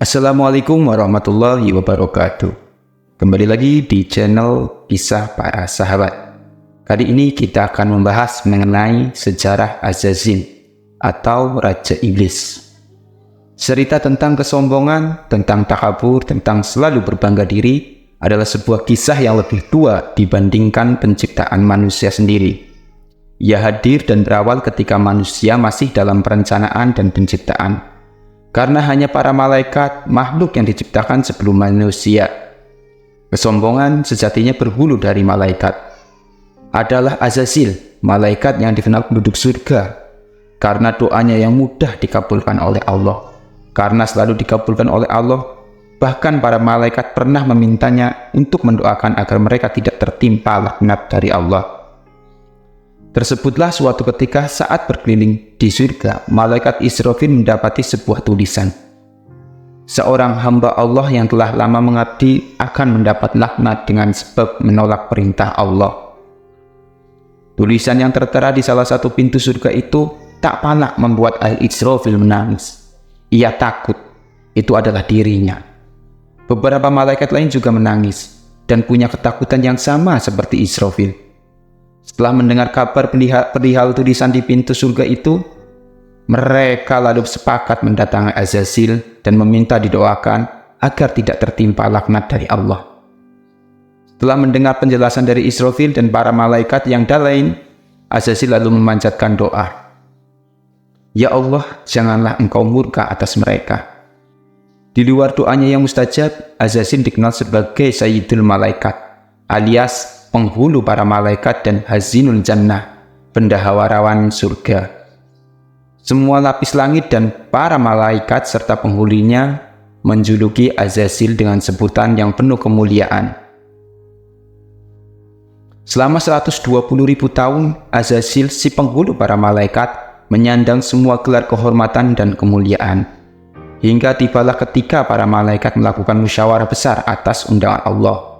Assalamualaikum warahmatullahi wabarakatuh. Kembali lagi di channel Kisah Para Sahabat. Kali ini kita akan membahas mengenai sejarah Azazil atau Raja Iblis. Cerita tentang kesombongan, tentang takabur, tentang selalu berbangga diri adalah sebuah kisah yang lebih tua dibandingkan penciptaan manusia sendiri. Ia hadir dan berawal ketika manusia masih dalam perencanaan dan penciptaan. Karena hanya para malaikat, makhluk yang diciptakan sebelum manusia. Kesombongan sejatinya berhulu dari malaikat. Adalah Azazil, malaikat yang dikenal penduduk surga. Karena doanya yang mudah dikabulkan oleh Allah. Karena selalu dikabulkan oleh Allah, bahkan para malaikat pernah memintanya untuk mendoakan agar mereka tidak tertimpa laknat dari Allah. Tersebutlah suatu ketika saat berkeliling di surga, malaikat Israfil mendapati sebuah tulisan. Seorang hamba Allah yang telah lama mengabdi akan mendapat laknat dengan sebab menolak perintah Allah. Tulisan yang tertera di salah satu pintu surga itu tak palak membuat Israfil menangis. Ia takut itu adalah dirinya. Beberapa malaikat lain juga menangis dan punya ketakutan yang sama seperti Israfil. Setelah mendengar kabar perihal tulisan di pintu surga itu, mereka lalu sepakat mendatangi Azazil dan meminta didoakan agar tidak tertimpa laknat dari Allah. Setelah mendengar penjelasan dari Israfil dan para malaikat yang lain, Azazil lalu memanjatkan doa. Ya Allah, janganlah engkau murka atas mereka. Di luar doanya yang mustajab, Azazil dikenal sebagai Sayyidul Malaikat, alias penghulu para malaikat dan Hazinul Jannah, bendaharawan surga. Semua lapis langit dan para malaikat serta penghulunya menjuluki Azazil dengan sebutan yang penuh kemuliaan. Selama 120.000 tahun, Azazil, si penghulu para malaikat, menyandang semua gelar kehormatan dan kemuliaan. Hingga tibalah ketika para malaikat melakukan musyawarah besar atas undangan Allah.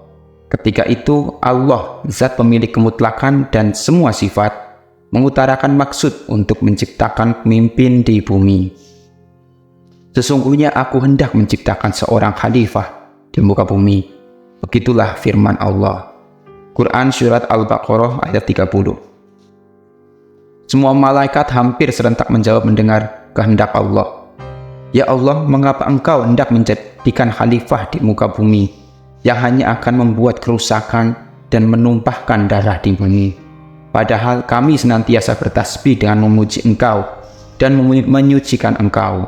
Ketika itu Allah, zat pemilik kemutlakan dan semua sifat, mengutarakan maksud untuk menciptakan pemimpin di bumi. Sesungguhnya aku hendak menciptakan seorang khalifah di muka bumi. Begitulah firman Allah. Quran Surat Al-Baqarah ayat 30. Semua malaikat hampir serentak menjawab mendengar kehendak Allah. Ya Allah, mengapa engkau hendak menjadikan khalifah di muka bumi yang hanya akan membuat kerusakan dan menumpahkan darah di bumi? Padahal kami senantiasa bertasbih dengan memuji engkau dan menyucikan engkau.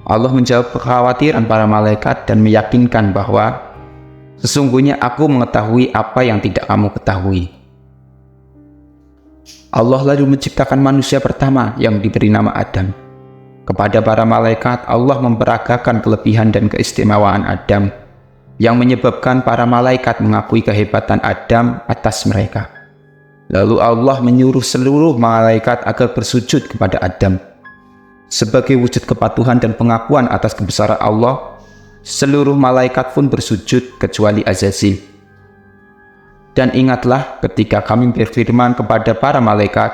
Allah menjawab kekhawatiran para malaikat dan meyakinkan bahwa sesungguhnya aku mengetahui apa yang tidak kamu ketahui. Allah lalu menciptakan manusia pertama yang diberi nama Adam. Kepada para malaikat, Allah memperagakan kelebihan dan keistimewaan Adam, yang menyebabkan para malaikat mengakui kehebatan Adam atas mereka. Lalu Allah menyuruh seluruh malaikat agar bersujud kepada Adam. Sebagai wujud kepatuhan dan pengakuan atas kebesaran Allah, seluruh malaikat pun bersujud kecuali Azazil. Dan ingatlah ketika kami berfirman kepada para malaikat,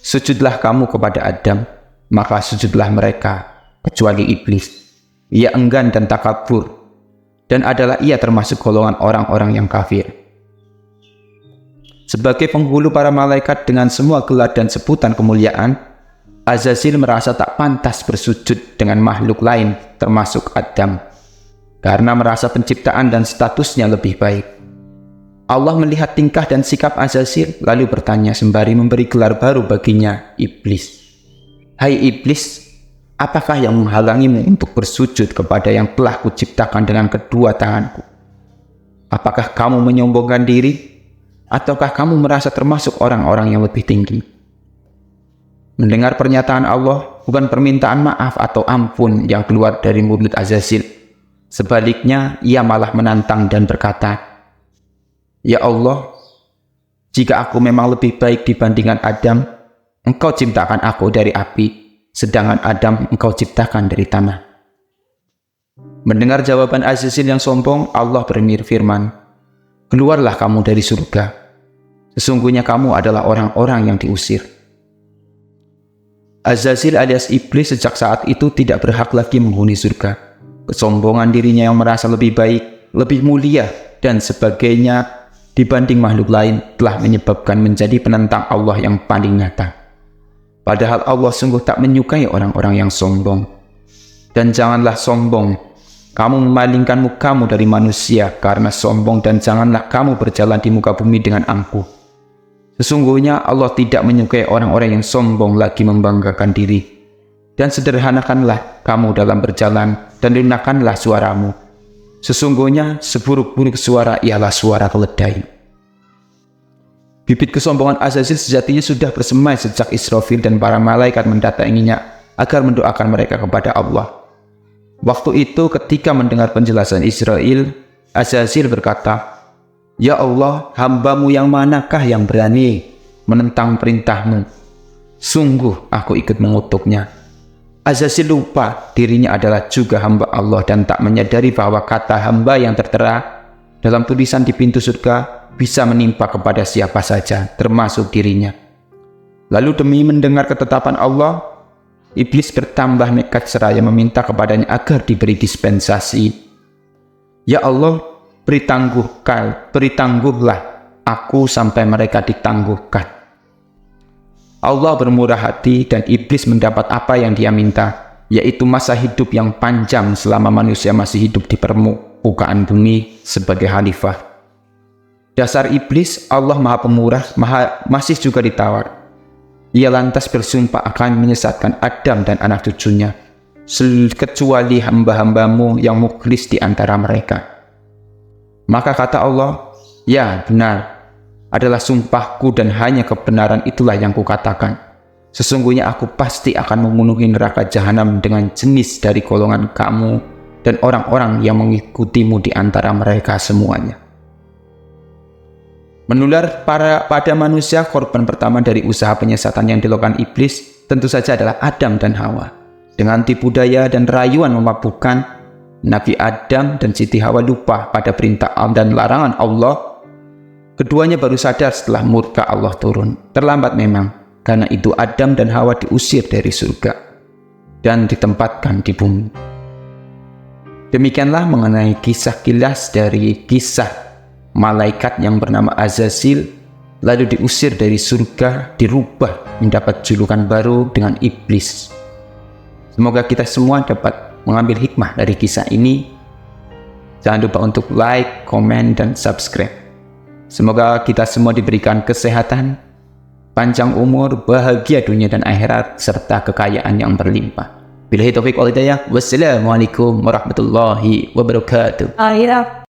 sujudlah kamu kepada Adam, maka sujudlah mereka kecuali iblis. Ia enggan dan takabur, dan adalah ia termasuk golongan orang-orang yang kafir. Sebagai penghulu para malaikat dengan semua gelar dan sebutan kemuliaan, Azazil merasa tak pantas bersujud dengan makhluk lain termasuk Adam, karena merasa penciptaan dan statusnya lebih baik. Allah melihat tingkah dan sikap Azazil lalu bertanya sembari memberi gelar baru baginya, Iblis. Hai Iblis, apakah yang menghalangimu untuk bersujud kepada yang telah kuciptakan dengan kedua tanganku? Apakah kamu menyombongkan diri? Ataukah kamu merasa termasuk orang-orang yang lebih tinggi? Mendengar pernyataan Allah, bukan permintaan maaf atau ampun yang keluar dari mulut Azazil. Sebaliknya, ia malah menantang dan berkata, Ya Allah, jika aku memang lebih baik dibandingkan Adam, engkau ciptakan aku dari api, sedangkan Adam engkau ciptakan dari tanah. Mendengar jawaban Azazil yang sombong, Allah berfirman, keluarlah kamu dari surga. Sesungguhnya kamu adalah orang-orang yang diusir. Azazil alias iblis sejak saat itu tidak berhak lagi menghuni surga. kesombongan dirinya yang merasa lebih baik, lebih mulia, dan sebagainya dibanding makhluk lain telah menyebabkan menjadi penentang Allah yang paling nyata. Padahal Allah sungguh tak menyukai orang-orang yang sombong. Dan janganlah sombong kamu memalingkan mukamu dari manusia karena sombong, dan janganlah kamu berjalan di muka bumi dengan angkuh. Sesungguhnya Allah tidak menyukai orang-orang yang sombong lagi membanggakan diri. Dan sederhanakanlah kamu dalam berjalan dan rendahkanlah suaramu. Sesungguhnya seburuk-buruk suara ialah suara keledai. Bibit kesombongan Azazil sejatinya sudah bersemai sejak Israfil dan para malaikat mendatanginya agar mendoakan mereka kepada Allah. Waktu itu ketika mendengar penjelasan Israel, Azazil berkata, "Ya Allah, hamba-Mu yang manakah yang berani menentang perintah-Mu? Sungguh aku ikut mengutuknya." Azazil lupa dirinya adalah juga hamba Allah dan tak menyadari bahwa kata hamba yang tertera dalam tulisan di pintu surga bisa menimpa kepada siapa saja, termasuk dirinya. Lalu demi mendengar ketetapan Allah, iblis bertambah nekat seraya meminta kepadanya agar diberi dispensasi. "Ya Allah, beri tangguhlah aku sampai mereka ditangguhkan." Allah bermurah hati dan iblis mendapat apa yang dia minta, yaitu masa hidup yang panjang selama manusia masih hidup di permukaan bumi sebagai khalifah. Dasar iblis, Allah Maha Pemurah, masih juga ditawar. Ia lantas bersumpah akan menyesatkan Adam dan anak cucunya, kecuali hamba-hambamu yang mukhlis di antara mereka. Maka kata Allah, "Ya benar, adalah sumpahku dan hanya kebenaran itulah yang kukatakan. Sesungguhnya aku pasti akan memenuhi neraka jahanam dengan jenis dari golongan kamu dan orang-orang yang mengikutimu di antara mereka semuanya." Menular pada manusia, korban pertama dari usaha penyesatan yang dilakukan iblis tentu saja adalah Adam dan Hawa. Dengan tipu daya dan rayuan memabukkan, Nabi Adam dan Siti Hawa lupa pada perintah dan larangan Allah. Keduanya baru sadar setelah murka Allah turun. Terlambat memang, karena itu Adam dan Hawa diusir dari surga dan ditempatkan di bumi. Demikianlah mengenai kisah kilas dari kisah malaikat yang bernama Azazil, lalu diusir dari surga, dirubah mendapat julukan baru dengan iblis. Semoga kita semua dapat mengambil hikmah dari kisah ini. Jangan lupa untuk like, komen, dan subscribe. Semoga kita semua diberikan kesehatan, panjang umur, bahagia dunia dan akhirat, serta kekayaan yang berlimpah. Billahi taufiq wal hidayah. Wassalamualaikum warahmatullahi wabarakatuh.